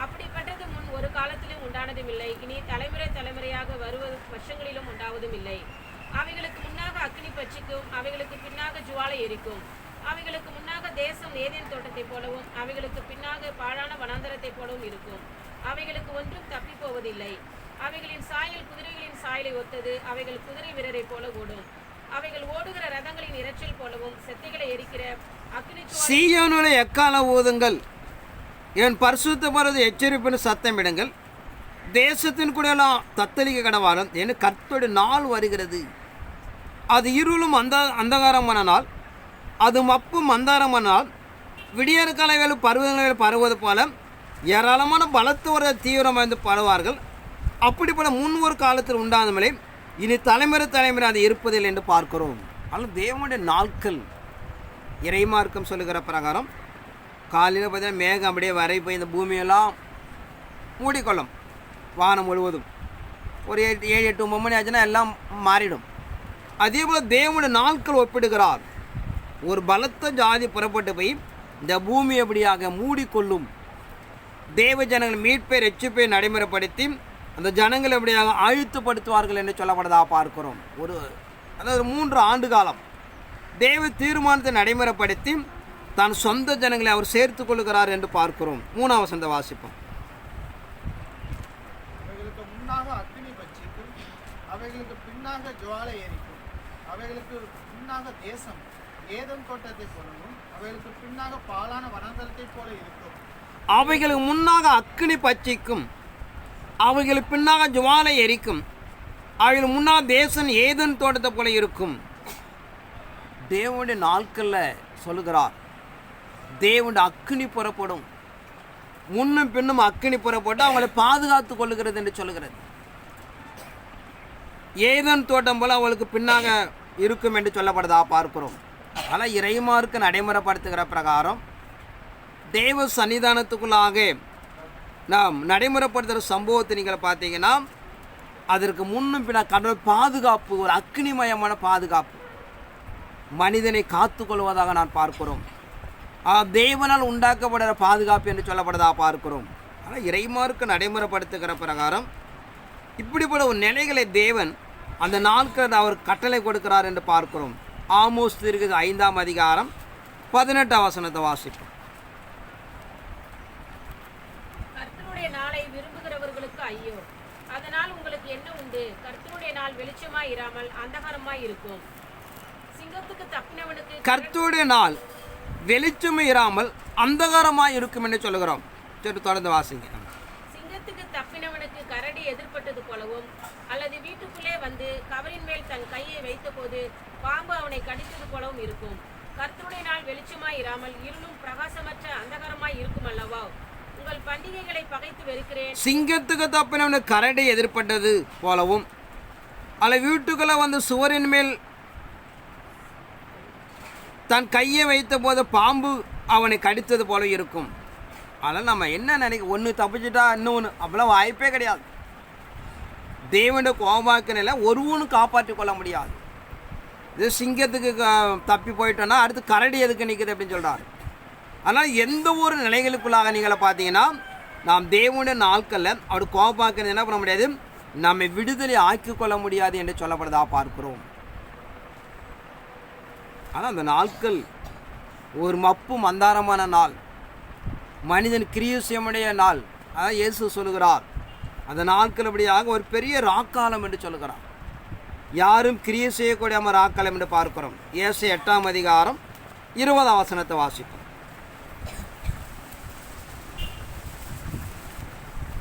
அப்படிப்பட்டது முன் ஒரு காலத்திலும் உண்டானதும் இல்லை, இனி தலைமுறை தலைமுறையாக வருவது வருஷங்களிலும் உண்டாவதும் இல்லை. அவைகளுக்கு முன்னாக அக்கினி பட்சிக்கும், அவைகளுக்கு பின்னாக ஜுவாலை எரிக்கும். அவைகளுக்கு முன்னாக தேசம் ஏதேன் தோட்டத்தை போலவும், அவைகளுக்கு பின்னாக பாழான வனாந்தரத்தை போலவும் இருக்கும். அவைகளுக்கு ஒன்றும் தப்பி போவதில்லை. அவைகளின் சாயல் குதிரைகளின் சாயலை ஒத்தது. அவைகள் குதிரை வீரரை போல ஓடும். அவைகள் ஓடுகிற ரதங்களின் இரைச்சல் போலவும், செத்தைகளை எரிக்கிற அக்கினி சீயோனிலே எக்கால ஊதுங்கள், என் பரிசுத்த பர்வதத்தை எச்சரிப்பின் சத்தமிடுங்கள். தேசத்தின் கூட எல்லாம் தத்தளிக்க கடவாரம் என்று கர்த்தருடைய நாள் வருகிறது. அது இருளும் அந்தகாரமானால், அது மப்பும் அந்தாரமானால், விடியற்கால வேலை பருவங்களில் பரவுவது போல ஏராளமான பலத்தோர தீவிரம் வாய்ந்து பரவார்கள். அப்படிப்பட்ட முன் ஒரு காலத்தில் உண்டானமலை இனி தலைமுறை அது இருப்பதில்லை என்று பார்க்கிறோம். ஆனால் தேவனுடைய நாட்கள் இறைமார்க்கம் சொல்லுகிற பிரகாரம் காலையில் பார்த்தீங்கன்னா மேகம் அப்படியே வரை போய் இந்த பூமியெல்லாம் மூடிக்கொள்ளும். வானம் முழுவதும் ஒரு 7-8 மணி ஆச்சுன்னா எல்லாம் மாறிடும். அதே போல் தேவனுடைய நாட்கள் ஒப்பிடுகிறார். ஒரு பலத்த ஜாதி புறப்பட்டு போய் இந்த பூமி எப்படியாக மூடிக்கொள்ளும். தேவ ஜனங்கள் மீட்பை ரட்சிப்பை நடைமுறைப்படுத்தி அந்த ஜனங்கள் எப்படியாக அழுத்தப்படுத்துவார்கள் என்று சொல்லப்படுவதாக பார்க்கிறோம். அதாவது 3 ஆண்டு காலம் தேவ தீர்மானத்தை நடைமுறைப்படுத்தி தான் சொந்த ஜனங்களை அவர் சேர்த்து கொள்கிறார் என்று பார்க்கிறோம். 3ஆம் வசனத்தை வாசிப்போம். அவைகளுக்கு முன்னாக அக்கினி பட்சிக்கும், அவைகளுக்கு பின்னாக ஜுவாலை எரிக்கும், அவைகளுக்கு பின்னாக தேசம் ஏதேன் தோட்டத்தை போலவும், அவைகளுக்கு பின்னாக பாலான வனாந்தரத்தை போல இருக்கும். அவைகளுக்கு முன்னாக அக்கினி பட்சிக்கும், அவைகளுக்கு பின்னாக ஜுவாலை எரிக்கும், அவைகளுக்கு முன்னாக தேசம் ஏதேன் தோட்டத்தை போல இருக்கும். தேவனுடைய நாட்களில் சொல்லுகிறார், தேவனுடைய அக்கினி புறப்படும். முன்னும் பின்னும் அக்கினி புறப்பட்டு அவங்களை பாதுகாத்து கொள்ளுகிறது என்று சொல்லுகிறது. ஏதேன் தோட்டம் போல அவளுக்கு பின்னாக இருக்கும் என்று சொல்லப்படுதா பார்க்கிறோம். ஆனால் இறைமார்க்கு நடைமுறைப்படுத்துகிற பிரகாரம் தேவ சன்னிதானத்துக்குள்ளாக நாம் நடைமுறைப்படுத்துகிற சம்பவத்தை நீங்கள் பார்த்தீங்கன்னா அதற்கு முன்னும் பின்ன கடவுள் பாதுகாப்பு, ஒரு அக்னிமயமான பாதுகாப்பு மனிதனை காத்து கொள்வதாக நான் பார்க்கிறோம். தேவனால் உண்டாக்கப்படுகிற பாதுகாப்பு என்று சொல்லப்படுதா பார்க்கிறோம். ஆனால் இறைமார்க்கு நடைமுறைப்படுத்துகிற பிரகாரம் இப்படிப்பட்ட ஒரு நிலைகளை தேவன் அந்த நாட்கள் அவர் கட்டளை கொடுக்கிறார் என்று பார்க்கிறோம். ஆமோஸ் தீர்க்கதரிசி 5ஆம் அதிகாரம் 18ஆம் வசனத்தை வாசிப்போம். கர்த்தருடைய நாளை விரும்புகிறவர்களுக்கு ஐயோ, அதனால் உங்களுக்கு என்ன உண்டு? கர்த்தருடைய நாள் வெளிச்சமாய் இராமல் அந்தகாரமாய் இருக்கும். சிங்கத்துக்கு தப்பினவனுக்கு கர்த்தருடைய நாள் வெளிச்சமே இராமல் அந்தகாரமாய் இருக்கும் என்று சொல்லுகிறோம். சரி, தொடர்ந்து வாசிங்க. சிங்கத்துக்கு தப்பினவனுக்கு கரடி எதிர்பட்டது போலவும், அல்லது வீட்டுக்குள்ளே வந்து கவரின் மேல் தன் கையை வைத்தபோது பாம்பு அவனை கடித்தது போலவும் இருக்கும். கர்த்தருடைய நாள் வெளிச்சமாய் இராமல் இருளும் பிரகாசமற்ற அந்தகாரமாய் இருக்கும் அல்லவா? உங்கள் பண்டிகைகளை பகைத்து வெறுக்கிறேன். சிங்கத்துக்கு தப்பினவனுக்கு கரடி எதிர்பட்டது போலவும், அல்ல வீட்டுக்குள்ளே வந்து சுவரின் மேல் தன் கையை வைத்த போது பாம்பு அவனை கடித்தது போல இருக்கும். அதனால் நம்ம என்ன ஒன்று தப்பிச்சுட்டா இன்னொன்று அப்படிலாம் வாய்ப்பே கிடையாது. தேவனுடைய கோபாக்கினில் ஒருவனும் காப்பாற்றி கொள்ள முடியாது. இது சிங்கத்துக்கு தப்பி போயிட்டோன்னா அடுத்து கரடி எதுக்கு நிற்குது அப்படின்னு சொல்கிறார். ஆனால் எந்த ஒரு நிலைகளுக்குள்ளாக நீங்களை பார்த்தீங்கன்னா நாம் தேவனுடைய நாட்களில் அவர் கோபாக்கினது என்ன பண்ண முடியாது, நம்மை விடுதலை ஆக்கி கொள்ள முடியாது என்று சொல்லப்படுதா பார்க்கிறோம். ஆனால் அந்த நாட்கள் ஒரு மப்பு மந்தாரமான நாள், மனிதன் கிரியசியமுடைய நாள். அதான் இயேசு சொல்லுகிறார், அந்த நாட்கள் அப்படியாக ஒரு பெரிய ராக்காலம் என்று சொல்லுகிறார். யாரும் கிரியை செய்யக்கூடிய ராக்காலம் என்று பார்க்கிறோம். ஏசாயா 8ஆம் அதிகாரம் 20ஆம் வசனத்தை வாசிப்போம்.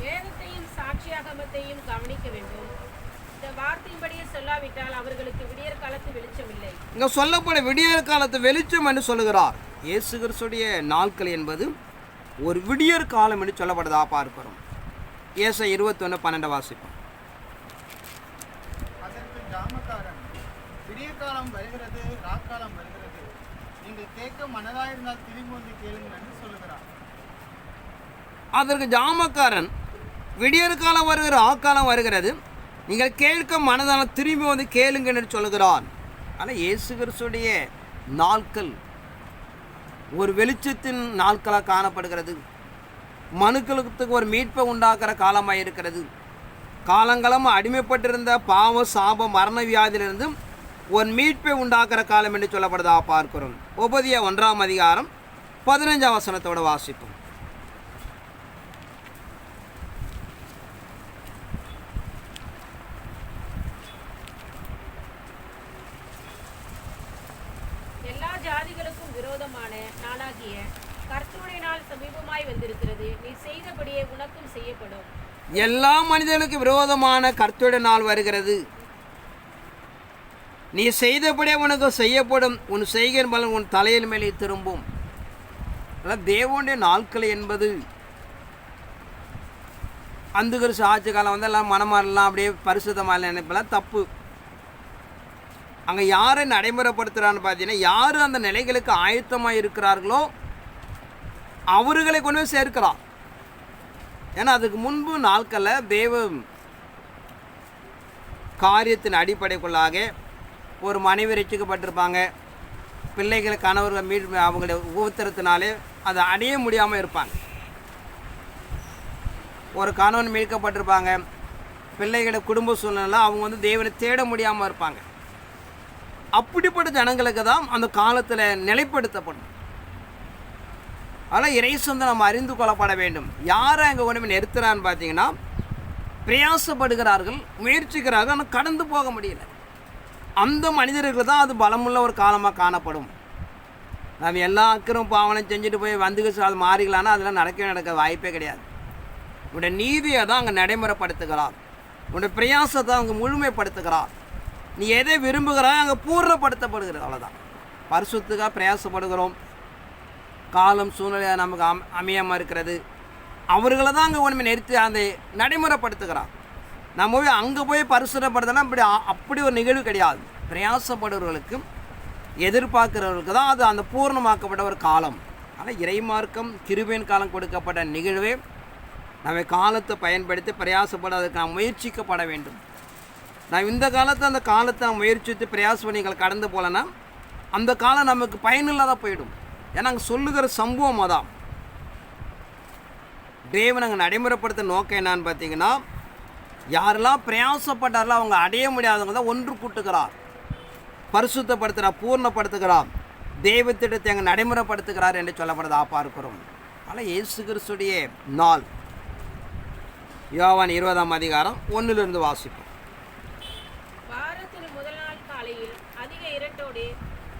வேதத்தையும் சாட்சியாகமத்தையும் கவனிக்க வேண்டும். இந்த வார்த்தையின்படியே சொல்லாவிட்டால் அவர்களுக்கு விடியற் காலத்து வெளிச்சம் இல்லை. இங்கே சொல்லப்பட விடியற் காலத்து வெளிச்சம் என்று சொல்லுகிறார். இயேசு கிறிஸ்துடைய நாட்கள் என்பது ஒரு விடியற் காலம் என்று சொல்லப்படுதா பார்க்கிறோம். ஏசாயா 21:12 வாசிப்போம். அதற்கு ஜாமக்காரன், விடியற் காலம் வருகிறது, ராக்காலம் வருகிறது, நீங்கள் கேட்க மனதாயிருந்தால் திரும்பி வந்து கேளுங்கள் என்று சொல்லுகிறார். அதற்கு ஜாமக்காரன், விடியற் காலம் வருகிற ராக்காலம் வருகிறது, நீங்கள் கேட்க மனதான திரும்பி வந்து கேளுங்க என்று சொல்லுகிறான். ஆனால் இயேசு கிறிஸ்துடைய நாட்கள் ஒரு வெளிச்சத்தின் நாட்களாக காணப்படுகிறது. மனுக்களுக்கு ஒரு மீட்பை உண்டாக்குற காலமாக இருக்கிறது. காலங்காலமாக அடிமைப்பட்டிருந்த பாவ சாப மரண வியாதியிலிருந்து ஒரு மீட்பை உண்டாக்குற காலம் என்று சொல்லப்படுதா பார்க்கிறோம். உபதியா 1ஆம் அதிகாரம் 15ஆம் வசனத்தோட வாசிப்போம். எல்லா ஜாதிகளுக்கும் விரோதமான நாளாகிய கர்த்தருடைய நாள் சமீபமாய் வந்திருக்கிறது. நீ செய்தபடியே உனக்கும் செய்யப்படும். எல்லா மனிதர்களுக்கு விரோதமான கர்த்தருடைய நாள் வருகிறது. நீ செய்தபடியே உனக்கு செய்யப்படும், உன் செய்கையின் பலன் உன் தலையின் மேலே திரும்பும். அதான் தேவனுடைய நாட்கள் என்பது அந்த கிறிஸ்து ஆட்சி காலம் வந்து எல்லாம் மனமாறலாம், அப்படியே பரிசுத்தமாக நினைப்பெல்லாம் தப்பு. அங்கே யாரை நடைமுறைப்படுத்துகிறான்னு பார்த்தீங்கன்னா, யார் அந்த நிலைகளுக்கு ஆயத்தமாக இருக்கிறார்களோ அவர்களை கொண்டு போய் சேர்க்கிறான். ஏன்னா அதுக்கு முன்பு நாட்களில் தேவ காரியத்தின் அடிப்படைக்குள்ளாக ஒரு மனைவி ரட்சிக்கப்பட்டிருப்பாங்க, பிள்ளைகளை கணவர்கள் அவங்களுடைய உபத்திரத்தினாலே அதை அடைய முடியாமல் இருப்பாங்க. ஒரு கணவன் மீட்கப்பட்டிருப்பாங்க, பிள்ளைகளோட குடும்ப சூழ்நிலை அவங்க வந்து தேவனை தேட முடியாமல் இருப்பாங்க. அப்படிப்பட்ட ஜனங்களுக்கு தான் அந்த காலத்தில் நிலைப்படுத்தப்படும். அதனால் இறைசொந்த நம்ம அறிந்து கொள்ளப்பட வேண்டும். யாரை அங்கே கொண்டு போய் நிறுத்துறான்னு பார்த்தீங்கன்னா, பிரயாசப்படுகிறார்கள், முயற்சிக்கிறார்கள், ஆனால் கடந்து போக முடியல. அந்த மனிதர்கள் தான் அது பலமுள்ள ஒரு காலமாக காணப்படும். நம்ம எல்லா அக்கரும் பாவனையும் செஞ்சுட்டு போய் வந்து அது மாறிக்கலான்னா அதெல்லாம் நடக்க வாய்ப்பே கிடையாது. உன்னுடைய நீதியை தான் அங்கே நடைமுறைப்படுத்துகிறார், உன்னுடைய பிரயாசத்தை அங்கே முழுமைப்படுத்துகிறார். நீ எதை விரும்புகிறாய் அங்கே பூர்ணப்படுத்தப்படுகிறது. அவ்வளோதான். பரிசுத்துக்காக பிரயாசப்படுகிறோம், காலம் சூழ்நிலை நமக்கு அமையாமல் இருக்கிறது, அவர்களை தான் அங்கே ஒன்றுமே நிறுத்தி அந்த நடைமுறைப்படுத்துகிறார். நம்ம போய் அங்கே போய் பரிசுத்தப்படுத்தினா அப்படி ஒரு நிகழ்வு கிடையாது. பிரயாசப்படுறவர்களுக்கு எதிர்பார்க்கிறவர்களுக்கு தான் அது அந்த பூர்ணமாக்கப்பட்ட ஒரு காலம். ஆனால் இறைமார்க்கம் கிருபையின் காலம் கொடுக்கப்பட்ட நிகழ்வே நம்ம காலத்தை பயன்படுத்தி பிரயாசப்பட அதுக்கு நாம் முயற்சிக்கப்பட வேண்டும். நான் இந்த காலத்தை அந்த காலத்தை நாம் முயற்சித்து பிரயாசம் நீங்கள் கடந்து போகலன்னா அந்த காலம் நமக்கு பயனில்லாத போயிடும். ஏன்னா அங்கே சொல்லுகிற சம்பவம் அதான். தேவன் அங்கே நடைமுறைப்படுத்த நோக்கம் என்னான்னு பார்த்தீங்கன்னா, யாரெல்லாம் பிரயாசப்பட்டாரோ அவங்க அடைய முடியாதவங்க தான் ஒன்று கூட்டுகிறார், பரிசுத்தப்படுத்துகிறார், பூர்ணப்படுத்துகிறார், தெய்வத்திட்டத்தை அங்கே நடைமுறைப்படுத்துகிறார் என்று சொல்லப்படுறதா பார்க்கிறோம். ஆனால் இயேசு கிறிஸ்துடைய நாள் யோவான் 20ஆம் அதிகாரம் 1 வாசிப்போம். வாரத்தின் முதல் நாள் காலையில் அதிக இரட்டோடு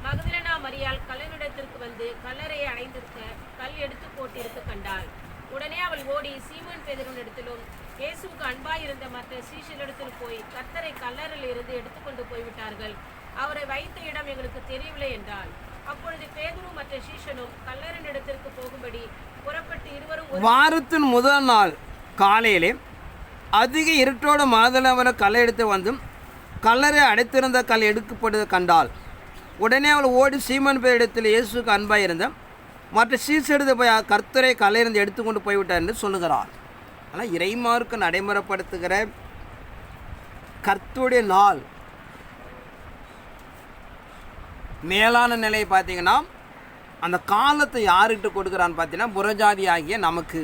மகதலேனா மரியாள் கல்லறையிடத்திற்கு வந்து கல்லறையை அடைந்திருக்க கல் எடுத்து போட்டிருக்க கண்டாள். உடனே அவள் ஓடி சீமோன் பேதுருவினிடத்திலும் இயேசுவுக்கு அன்பாயிருந்த மற்ற சீஷரிடத்தில் போய் கர்த்தரை கல்லறையில் இருந்து எடுத்துக்கொண்டு போய்விட்டார்கள், அவரை வைத்த இடம் எங்களுக்கு தெரியவில்லை என்றாள். அப்பொழுது பேதுரு மற்ற சீஷனும் கல்லறையின் இடத்திற்கு போகும்படி புறப்பட்டு இருவரும் வாரத்தின் முதல் நாள் காலையிலே அதிக இருட்டோடு மகதலேனா கல்லை எடுத்து வந்து கல்லறை அடைத்திருந்த கல் எடுக்கப்படுவதை கண்டாள். உடனே அவள் ஓடி சீமோன் பேதுருவிடத்தில் இயேசுக்கு அன்பாக இருந்த மற்ற சீஷரிடத்தை போய் கர்த்தரை கல்லையிலிருந்து எடுத்துக்கொண்டு போய்விட்டார் என்று சொல்லுகிறார். ஆனால் இறைமார்க்கு நடைமுறைப்படுத்துகிற கர்த்தருடைய நாள் மேலான நிலையை பார்த்தீங்கன்னா, அந்த காலத்தை யாருக்கிட்ட கொடுக்குறான்னு பார்த்தீங்கன்னா புறஜாதி ஆகிய நமக்கு.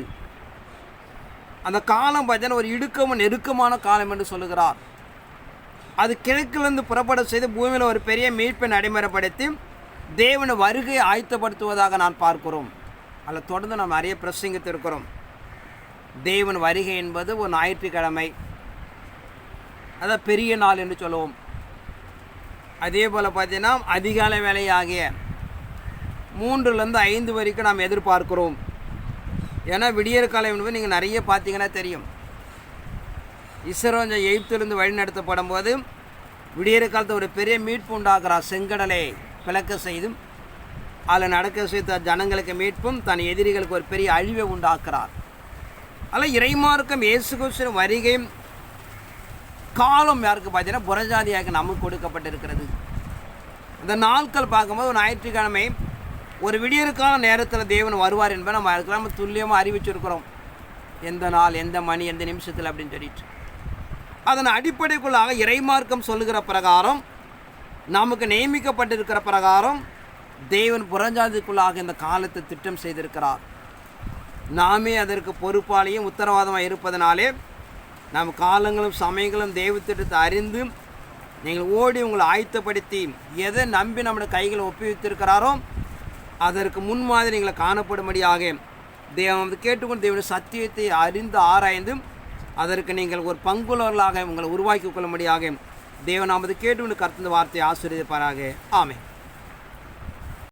அந்த காலம் பார்த்தீங்கன்னா ஒரு இடுக்கமும் நெருக்கமான காலம் என்று சொல்லுகிறார். அது கிழக்கிலிருந்து புறப்பட செய்து பூமியில் ஒரு பெரிய மீட்பை நடைமுறைப்படுத்தி தேவனை வருகையை ஆயத்தப்படுத்துவதாக நான் பார்க்கிறோம். அதில் தொடர்ந்து நாம் நிறைய பிரசங்கித்திருக்கிறோம். தேவன் வருகை என்பது ஒரு ஞாயிற்றுக்கிழமை, அதான் பெரிய நாள் என்று சொல்லுவோம். அதே போல் பார்த்தீங்கன்னா அதிகாலை வேலையாகிய 3லேருந்து 5 வரைக்கும் நாம் எதிர்பார்க்கிறோம். ஏன்னா விடியற் காலம் என்பது நீங்கள் நிறைய பார்த்தீங்கன்னா தெரியும். இஸ்ரவேல் எகிப்திலிருந்து வழி நடத்தப்படும் போது விடியற் காலத்தில் ஒரு பெரிய மீட்பு உண்டாகிறார். செங்கடலை பிளக்க செய்தும் அதில் நடக்க செய்த ஜனங்களுக்கு மீட்பும் தன் எதிரிகளுக்கு ஒரு பெரிய அழிவை உண்டாக்குறார். அதில் இறைமார்க்கம் இயேசு கிறிஸ்துவின் வருகையும் காலம் யாருக்கு பார்த்தீங்கன்னா புறஜாதியாக நமக்கு கொடுக்கப்பட்டிருக்கிறது. இந்த நாட்கள் பார்க்கும்போது ஒரு ஞாயிற்றுக்கிழமை ஒரு விடியற்கால நேரத்தில் தேவன் வருவார் என்பதை நம்ம அதுக்கெல்லாம் துல்லியமாக அறிவிச்சிருக்கிறோம். எந்த நாள், எந்த மணி, எந்த நிமிஷத்தில் அப்படின்னு சொல்லிட்டு அதன் அடிப்படைக்குள்ளாக இறைமார்க்கம் சொல்லுகிற பிரகாரம் நமக்கு நியமிக்கப்பட்டிருக்கிற பிரகாரம் தேவன் புறஜாதிக்குள்ளாக இந்த காலத்தை திட்டம் செய்திருக்கிறார். நாமே அதற்கு பொறுப்பாளியும் உத்தரவாதமாக இருப்பதனாலே நம் காலங்களும் சமயங்களும் தெய்வ திட்டத்தை அறிந்து நீங்கள் ஓடி உங்களை ஆயத்தப்படுத்தி எதை நம்பி நம்முடைய கைகளை ஒப்புவித்திருக்கிறாரோ அதற்கு முன்மாதிரி நீங்களை காணப்படும்படியாக தேவன் கேட்டுக்கொண்டு தேவனுடைய சத்தியத்தை அறிந்து ஆராய்ந்து அதற்கு நீங்கள் ஒரு பங்குள்ளவர்களாக உங்களை உருவாக்கி கொள்ளும்படியாக தேவன் நாமது கேட்டுக்கொண்டு கர்த்தருடைய வார்த்தையை ஆசீர்வதிப்பாராக. ஆமென்.